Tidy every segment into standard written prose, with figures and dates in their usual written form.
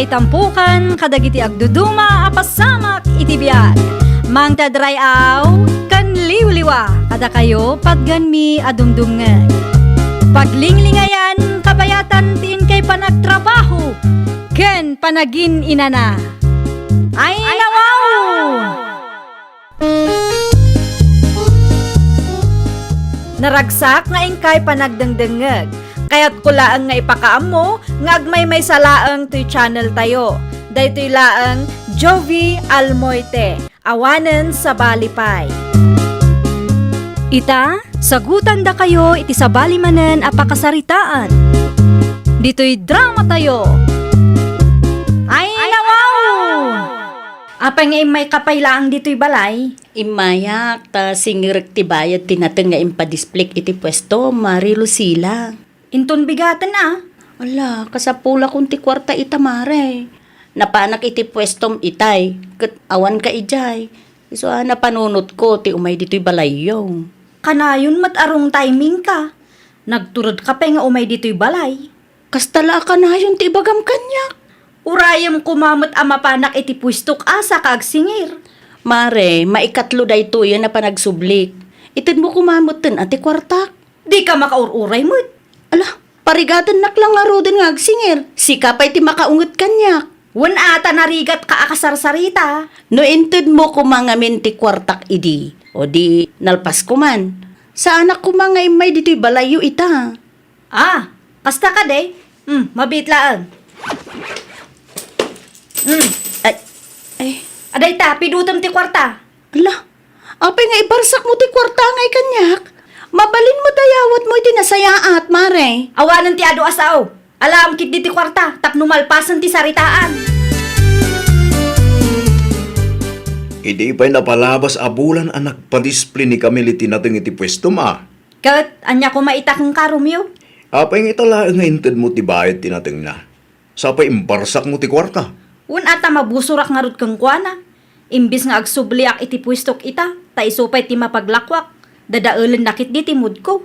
ngay tampukan kadagiti agduduma apasamak iti biag. Mang tadrayaw kan liwliwa kada kayo pagganmi adumdumngeg. Paglinglingayan kabayatan tiin kay panagtrabaho ken panagin inana. Ay nawaw! Naragsak nga ingkay panagdengdengeg. Kaya't kulaang nga ipakaam mo, nga agmay may salaang to'y channel tayo. Daytoy laang Jovi Almoite, awanen sa balipay. Ita, sagutan da kayo iti sa balimanen apakasaritaan. Dito'y drama tayo. Ay nawaw! Apay nga imay kapaylaang dito'y balay. Imayak, ta singirek ti bayad tinateng nga impadisplek iti pwesto, Mari Lucila. Inton bigatan na. Ala, kasapula kung ti kwarta itamare. Napanak iti pwestom itay, kat awan ka ijay. Iso napanunot ko, ti umay dito'y balayong. Kanayon matarong timing ka. Nagturod ka pa nga umay dito'y balay. Kastala ka na yun ti bagam kanyak. Urayam kumamot amapanak iti puistok asa kaagsingir. Mare, maikatlo day to yan na panagsublik. Itid mo kumamutin ati kwartak. Di ka makaururay mo. Ala, parigatan naklang nga rodin nga agsingir. Sika pa iti makaungot kanyak. Wan ata narigat ka akasarsarita. No inted mo kumangamin ti kwartak idi. O di nalpas kuman. Sa anak ko mga imay dito'y balayo ita. Ah, kasta ka de. Mabitlaan. Ay, Aday ta, pidutom ti kwarta. ala, apay nga ibarsak mo ti kwarta ngay kanyak. Mabalin mo dayawat mo iti nasayaat, mare. Awanan ti ado asaw. Alam kit di ti kwarta, tapno malpasan ti saritaan. Hindi pa'y napalabas abulan ang nagpadisplay ni Camille tinateng iti pwesto ma. Kat, anya ko maitakang karumyo. Apay nga itala nga inted mo ti bayad tinateng na. Sapay imbarsak mo ti kwarta. Wan ata mabusurak nga rod kang kuana. Imbis nga agsubliak iti puistok ita, ta isupay ti mapaglakwak. Dadaulan nakit di ti mood ko.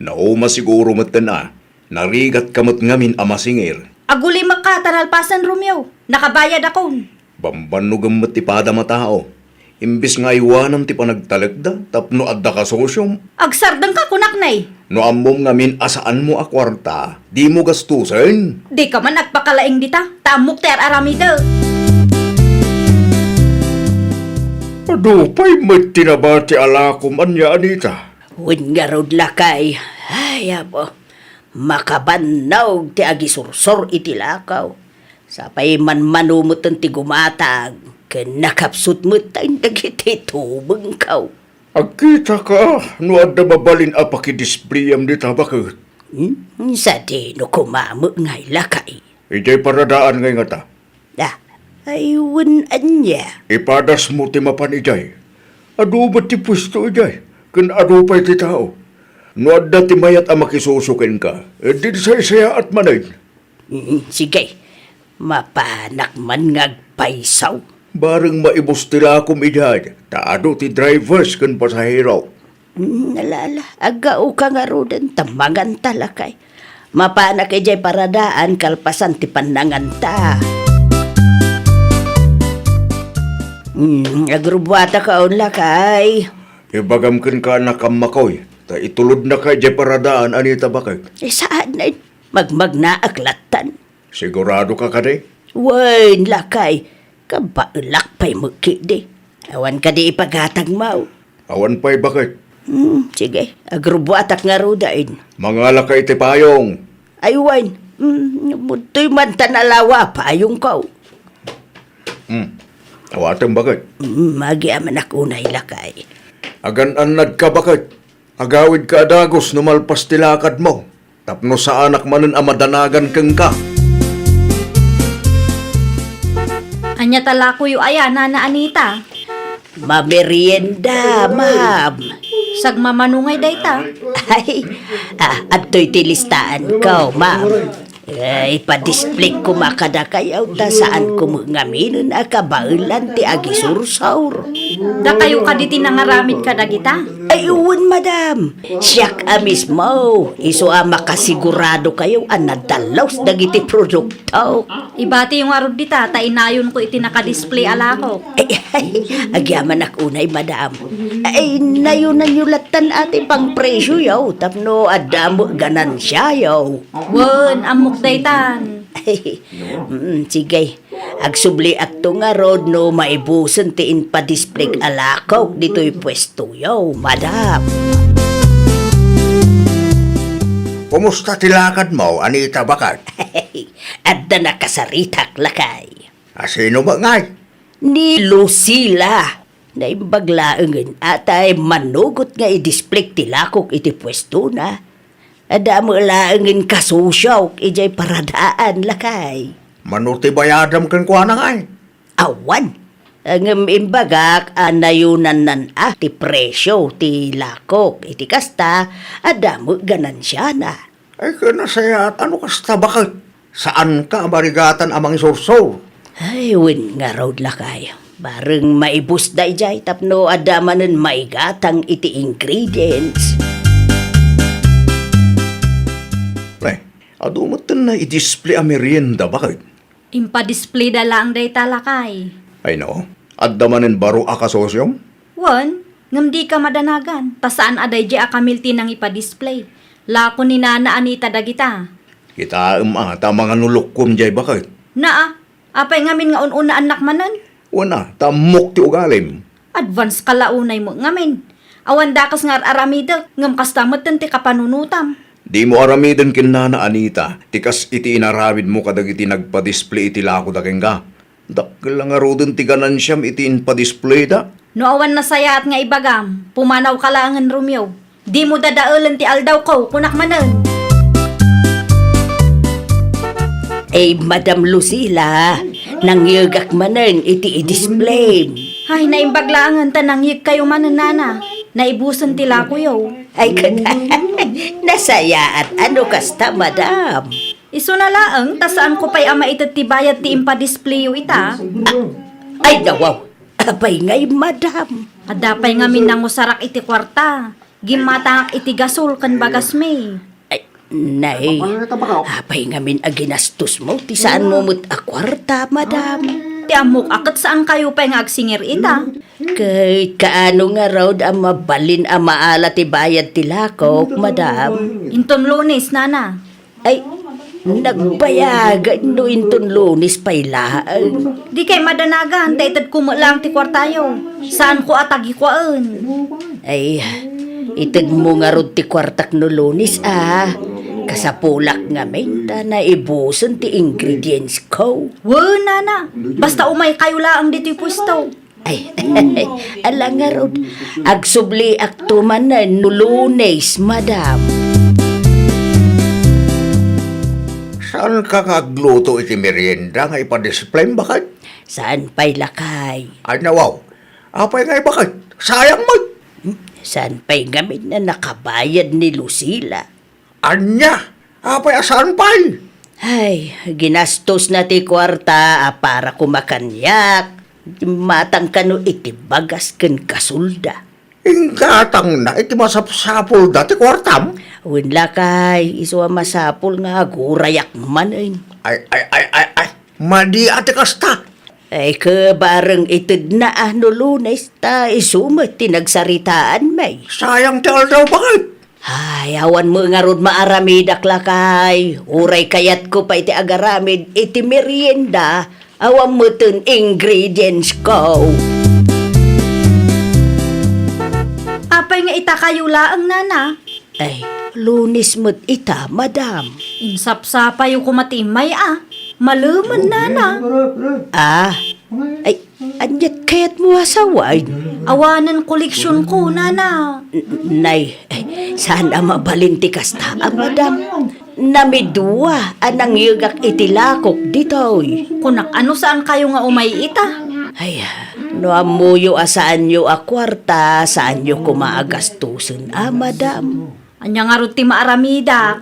Nauma siguro matan na. Narigat kamot ngamin amasingir. Aguli makataralpasan Romeo. Nakabayad ako. Bambanugam ti pada matao. Imbis nga iwanan ti panagtalagda, tapno adda ka sosyong. Agsardang ka kunaknay. No amom ngamin asaan mo a kwarta, di mo gastusin. Di ka man nagpakalaing dita. Tamok ter aramidel. Adupay may tinabati ala kumanya anita. Win nga rod lakay. Ay, abo. Makabannaw ti agisursor iti lakaw. Sapay man manumutan ti gumatag. Ken nakapsut mo tayong dagiti tubang kaw. Agkita ka, no adda babalin apakidispliyam di tabakot. Sa di no kumamo ngay lakay. Ijay paradaan ngay nga ta. Ay, win anya. Ipadas mo ti mapan ijay. Adu ba ti pwesto ijay? Kan adu pa'y ti tao. No adda ti mayat ang makisusukin ka. Di saya at manay. Sige, mapanak man ngagpaisaw. Bareng maibos tila akom ijay. Taado ti drivers kan pasahero. Nalala, agao ka nga rodan, tamangan talakay. Mapanak ijay paradaan, kalpasan ti panangan ta. Agrubwata ka on lakay. Ibagamkan ka na kamakoy. Ta itulod na kay jay paradaan anita bakit. Saan na magmag na aklatan? Sigurado ka ka de? Wain lakay, kabaulak pa'y magkidi. Awan ka di ipagatag mau. Awan pa'y bakit? Sige, agrubwatak nga rodain. Mga lakay ti payong. Ay, wain, butoy man tanalawa payong kau. Awatang bakit? Magiaman ako na ilakay. Agan-anad ka bakit? Agawid ka adagos numalpas tilakad mo. Tapno sa anak manen amadanagan kang ka. Anya tala ko yu aya, Nana Anita. Mamerienda, ma'am. Sagmamanungay dayta. Ay, ato'y tilistaan ko, ma'am. Ay, pa-display ko makadakayaw ta saan ko ngaminon akabaulan ti agisursaur. Da kayo kaditi nangaramid ka dagita. Ayun, madam. Siyak mismo. Iso makasigurado kayo nadalaw dagiti produkto. Ibati yung arod dita, tainayon ko iti naka-display alako. Agyaman unay, madam. Ay, nayunan yulatan ati pang presyo yaw. Tapno adamo ganansya yaw. Wen, amok daytan. Sige. Agsubli akto nga rod no maibusan tiin pa display alakaw dito'y pwesto yaw, madam. Kumusta tilakad mo, Anita Bakad? Adda nakasaritak lakay. Sino ba ngay? Ni Lucila. Naimbaglaangan atay manugot nga i-display tilakok iti pwesto na. Ada mo laangin kasusyaw ijay paradaan lakay. Manuti bayadam kan kuha na ngay. Awan. Ang imbagak anayunan nan ti presyo ti lakok iti kasta ada mo ganansya na. Ay, kanasaya at ano kasta bakit? Saan ka marigatan amang sursor? Ay, win nga raw lakay. Bareng maibus da ijay tapno ada manen maigatang iti ingredients. Ay, adumatan na i-display ang merienda bakit? Impa-display da lang day talakay. Ay no, adamanin baro akasosyong? Wen, ngam di ka madanagan, ta saan aday di akamilti nang ipa-display. Lako ni Nana Anita dagita. Kita ta mga nulukom jay bakit? Naa, apay ngamin nga ununa anak manan. Wana, tamok ti ugalim. Advance kalaunay mo ngamin. Awan dakas nga aramida, ngam kastamot ti kapanunutam. Di mo aramidin kin Nana Anita, tikas iti inaramid mo kadag iti nagpa-display iti lako da kenga. Dakil lang nga rodon ti ganansyam iti inpa-display da. No awan na sayaat nga ibagam, pumanaw ka langan Romeo. Di mo dadaulan ti aldaw ko, kunak manan. Madam Lucila, nangyagak manen iti i-display. Ay, naimbaglaangan ta nangyig kayo manan Nana. Naibusan tila ko yo. Ay, nasaya at ano kasta, madam? Iso na laang, tasaan ko pa'y ama itat ti bayad ti impa-display yo ita. Ay, nawaw. Abay ngay, madam. Adapay ngamin nang usarak iti kwarta. Gimatangak iti gasol kan bagas me. Ay, nay. Abay ngamin aginastos mo. Ti saan mo mo't akwarta, madam? Ti amok akat saan kayo pa'y nga agsingir ita. Kay kaano nga raw ang mabalin ang maala ti bayad ti lakok, madam? Inton Lunes, Nana. Ay, nagbayagan no inton Lunes pa'y laan. Di kay madanagan, taitad kumulang ti kwartayo. Saan ko atagi kwaan? Ay, itid mo nga ron ti kwartak no Lunes, Kasapulak nga menta na ibusan ti ingredients ko. Nana. Basta umay kayo laang dito pwesto. Ay, ala nga ron. Agsubli aktuman na no Lunes, madam. Saan ka kagluto iti merienda nga ipa-display bakit? Saan pa'y lakay? Ay nawaw, apay nga bakit? Sayang mo! Saan pa'y gamit na nakabayad ni Lucila? Anya, apay asan pa'y? Ay, ginastos na ti kwarta para kumakanyak. Matang kano iti bagas ken kasulda. Ingkatang na iti masapsapol dati kwartam. Uwin lakay, iso masapul nga gurayak man. Ay, madi ati kasta. Ay, kabarang itid na no Lunes, ta isumat tinagsaritaan may. Sayang ti aldaw bakit? Ay, awan mo nga ron maaramidak lakay. Uray kayat ko pa iti agaramid, iti merienda, awan mo tun ingredients ko. Apay nga ita kayo laang Nana. Ay, Lunes mo't ita, madam. Insapsapay yung kumatimay Maluman Nana. Ay, anyat kayat mo asaway. Awanan koleksyon ko Nana. Nay, sana mabalinti kasta, madam. Namidua, anang yugak itilakok ditoy. Kunak ano saan kayo nga umay ita? Ay, no amuyo asaan yo akwarta, saan yo kumaagastusin, madam. Anya nga ruti maaramida.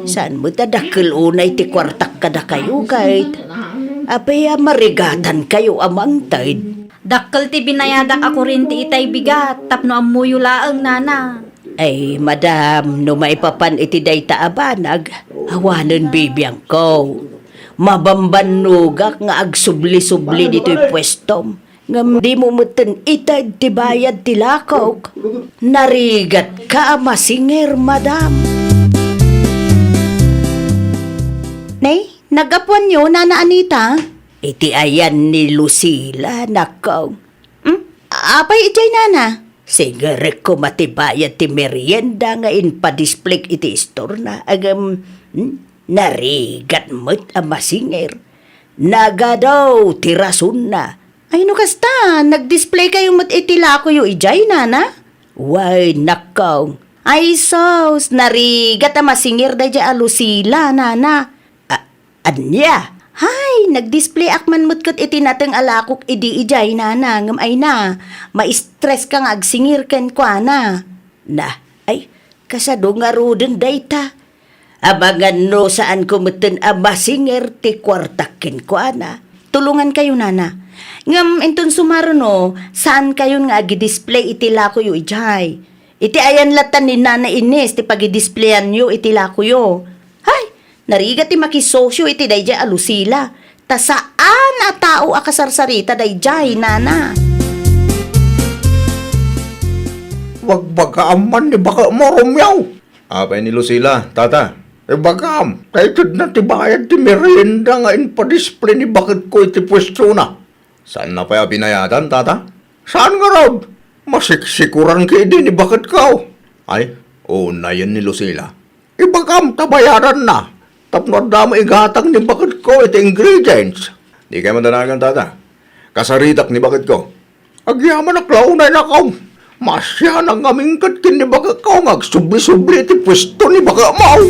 Saan mo tadakil unay ti kwartak kada kayo kahit? Apay marigatan kayo amang taid. Dakkel ti binayadak ako rin ti itay bigat, tapno amuyo laang nana. Ay, madam, no maipapan iti dayta abanag, awanan bibiyang ko. Mabambanugak nga agsubli-subli dito'y pwestom. Ngam di mo muten itad ti bayad ti lakaw. Narigat ka masinger, madam. Nay, nagapuan nyo, Nana Anita? Iti ayan ni Lucila, nakaw. Apay ijay, Nana? Sigare ko matibayad ti merienda nga inpadisplay iti store na agam narigat mo't amasinger. Naga daw ti rason na. Ay, no kasta, nag-display kayo mat itila ko yung ijay, Nana? Why, nakaw. Ay, sos, narigat ang masingir da dya alusila, Nana. Anya? Hay, nag-display akman mutkot iti nateng alakok idi ijay, Nana. Ngam ay na, ma-stress ka nga agsingir ken kwa na. Na, ay, kasado nga ruden dayta. Abangan no saan kumuten amasinger ti kwartakin ko ana. Tulungan kayo, Nana. Ngam, enton sumaro no, saan kayo nga agi-display iti lako yung ijay? Iti ayan latan ni Nana Ines, ti pagi-displayan yo iti lako yo. Hay, narigat ti makisosyo iti dayjay alusila. Ta saan a tao akasarsarita dayjay, Nana? Wag bagaaman ni baka moromyaw. Apay ni Lucila, tata. Bagam, tayo na tibayad ti merienda nga inpadisplay ni bakit ko iti pwesto na. Saan na pa binayadan, tata? Saan nga raw? Masiksikuran ka din ni bakit kao. Ay, na yan ni Lucila. Ibagam, tabayaran na. Tapno dama igatang ni bakit ko iti ingredients. Di kayo madanagan, tata. Kasaritak ni bakit ko. Agyaman na klaunay na kao. Masya nang aming katkin ni baka kao ngagsubli-subli iti pwesto ni baka mau.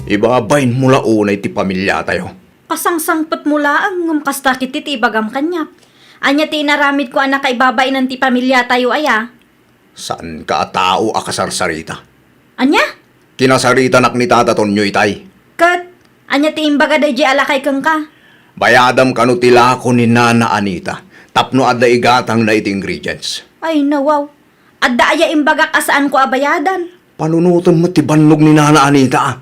Ibabayin mula unay ti pamilya tayo. Kasangsangpet mula ang ngumkasta kiti ti ibagam kanyak. Anya ti inaramid ko anak kaibabay ng ti pamilya tayo aya. Saan ka tao akasarsarita? Anya? Kinasarita nak ni Tata Tonyo itay. Kat, anya ti imbaga day di alakay kang ka. Bayadam kanu tila ko ni Nana Anita. Tapno adda igatang na iti ingredients. Ay nawaw. Adda aya imbaga kasaan ko abayadan. Panunutan mo ti bannog ni Nana Anita.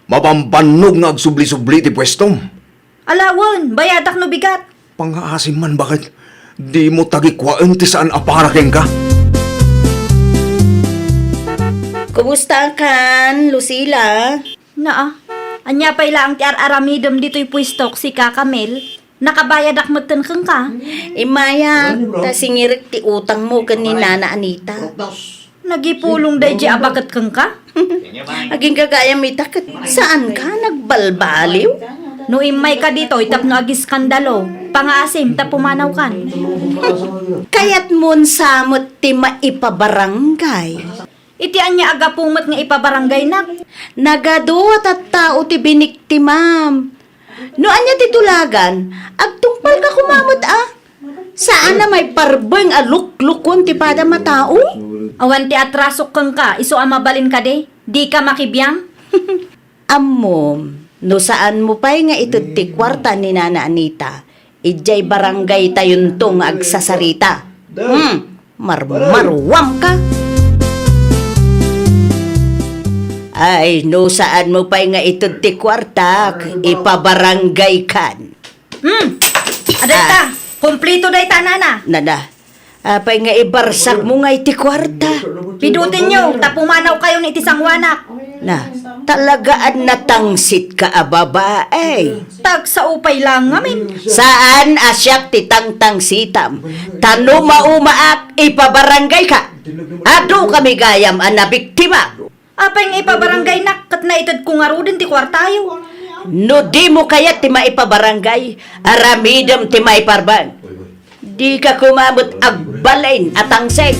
Mabambannog nga agsubli-subli ti pwestom. Alawon, bayadak no bigat. Pangaasim man bakit di mo tagikwaan ti saan aparaking ka? Kumusta kan, Lucila? Naa, anya pa ila ang ti aramidom dito'y puistok si Kakamel. Nakabayadak matan kang ka. Maya, ta singirik ti utang mo kan ni Nana Anita. Nagipulong day di abagat kang ka. Aging kagaya may takot. Saan ka nagbalbaliw? No imay ka dito, itap no agis skandalo. Pangaasim, ta pumanaw kan. Kayat mon samot ti maipabarangay. Iti anya aga pumot nga ipabarangay nak. Nagaduwat at tao ti binikti, ma'am. No anya ti tulagan, agtungpal ka kumamot Saan na may parbeng aluk-lukon ti pada matao? Awan ti atrasok kang ka, iso amabalin ka de. Di ka makibiyang. Amom, no saan mo pa'y nga ito ti kwarta ni Nana Anita, ijay barangay tayon tong agsasarita. Marmarwam ka. Ay, no saan mo pa'y nga ito ti kwarta, ipabarangay kan. Aday ta, kumplito day ta nana. Nana, apay nga ibarsak mo nga iti kwarta. Pidutin nyo, tapumanaw kayo ni iti sangwanak. Na, talagaan natangsit ka babae. Tag sa upay lang ngamin. Saan asyak ti tangtang sitam? Tano maumaak, ipabarangay ka. Ado kami gayam ang nabiktima. Apay nga ipabarangay nak, kat na itad kung arudin ti kwartayo. No di mo kaya ti maipabarangay, aramidam ti maiparbang. Di ka kumabot agbalain at angseg.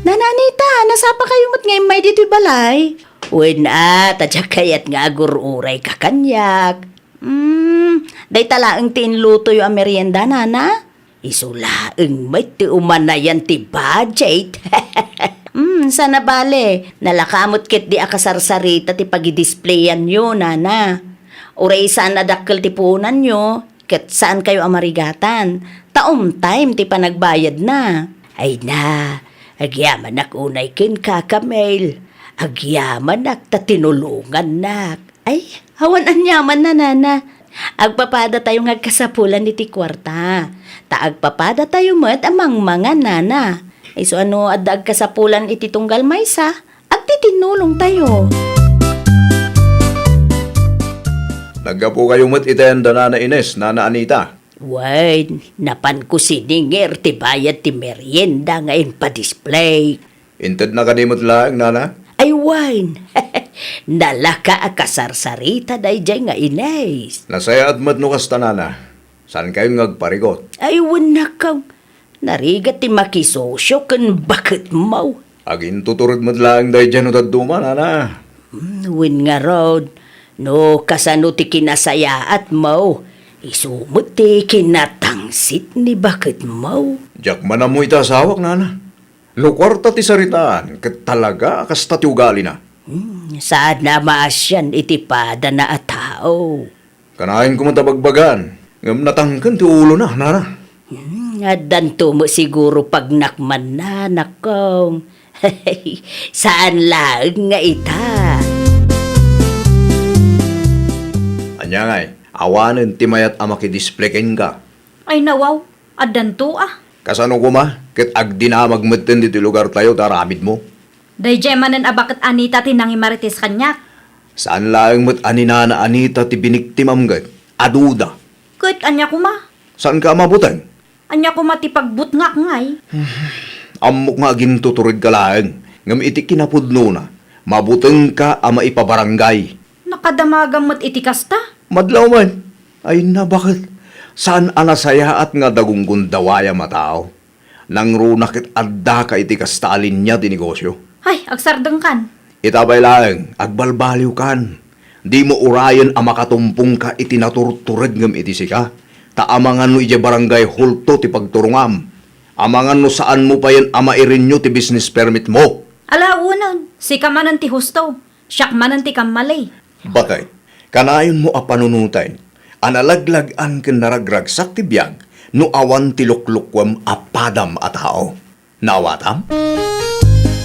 Nana Anita, nasapa kayo mo't ngayon may dito'y balay? Uy na, tadya kayat nga agururay ka kanyak. Day talaang tinluto yung merienda, Nana? Isulaeng may ti umanayan ti budget. Sana bale. Nalakamot kit di akasarsarita ti pag-displayan nyo, nana. Uray saan nadakkel ti punan nyo, ket saan kayo amarigatan. Taom time ti panagbayad na. Ay na, agyaman nak unay kin kakamail. Agyaman nak tatinulungan nak. Ay, hawan anyaman na, nana. Agpapada tayo ngagkasapulan iti kwarta. Agpapada tayo met amang mga nana. Ay so ano, adag kasapulan iti tunggal maysa, at titinulong tayo. Naggapo kayo mo't itayan da Nana Ines, Nana Anita. Wait, napan ko siningir ti bayad ti merienda ngayon pa-display. Inted na kanimot lang, Nana. Ay wine, nalaka akasarsarita day jay nga Ines. Nasaya at matnukas ta, Nana. Saan kayo ngagparigot? Ay wanakaw, narigat ti makisosyo kan bakit mau. Agin tuturod mo't lang day dyan utad duma, Nana. Win nga rod, no kasano ti kinasaya at mau. Isumot ti kinatangsit ni bakit mau. Diyak man mo itasawak, Nana. No kwarta ti saritaan, kat talaga kasta ti ugali na. Saan na maasyan iti pada na at tao. Kanahin ko matabagbagan. Ngam natangkan ti ulo na, Nana. Adanto mo siguro pag nakman na, nakong. Saan lang nga ita? Anya ngay, awanen ti mayat ama kidisplayin ka. Ay nawaw, adanto ah. Kasano ko ma, ket agdinamag metten diti lugar tayo taramid mo. Dayjay manen abakat Anita tinangi marites kanyak. Saan laeng met aninana Anita ti biniktimam gat? Aduda. Ket anya ko ma. Saan ka mabutan? Anya ko matipagbut ngak ngay. Amok nga agin tuturid ka laeng. Ngam iti kinapudno na. Mabuteng ka ama ipabarangay. Nakadamagang mat itikasta. Madlaw man. Ay na bakit? Saan anasaya at nga dagunggun dawaya matao? Nang runakit adda ka iti kastalin niya ti negosyo. Ay, agsardeng kan. Itabay laeng, agbalbaliw kan. Di mo urayan ang makatumpong ka iti naturtured ngam iti sika. Taamangan no iti barangay hulto ti pagturungam. Amangan no saan mo pa yan amairin nyo ti business permit mo. Alaunan, si kamanan ti husto. Siyak manan ti kamalay. Bakit? Kanayon mo a panunutay. Analaglagan ken naragragsak ti biyag no awan ti luklukwam apadam a tao. Nawatam?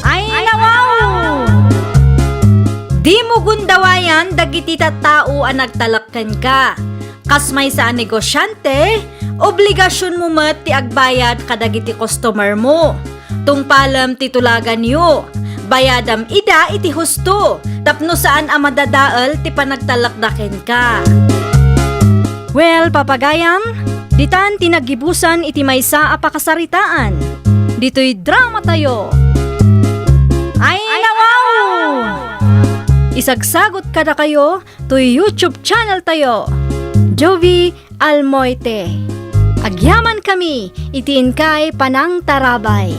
Ay, nawaw! Di mo gundawayan dagiti tattao ang nagtalakkan ka. Kasmay sa negosyante, obligasyon mo mat ti agbayad kadagiti customer mo. Tungpalam titulagan yo. Bayadam ida iti husto. Tapno saan ang madadaal ti panagtalakdaken ka. Well, papagayam, ditan tinagibusan iti maysa a pakasaritaan. Dito'y drama tayo. Ay, nawaw! Isagsagot kada kayo to YouTube channel tayo. Jovi Almoite. Agyaman kami, itiin kay Panang Tarabay.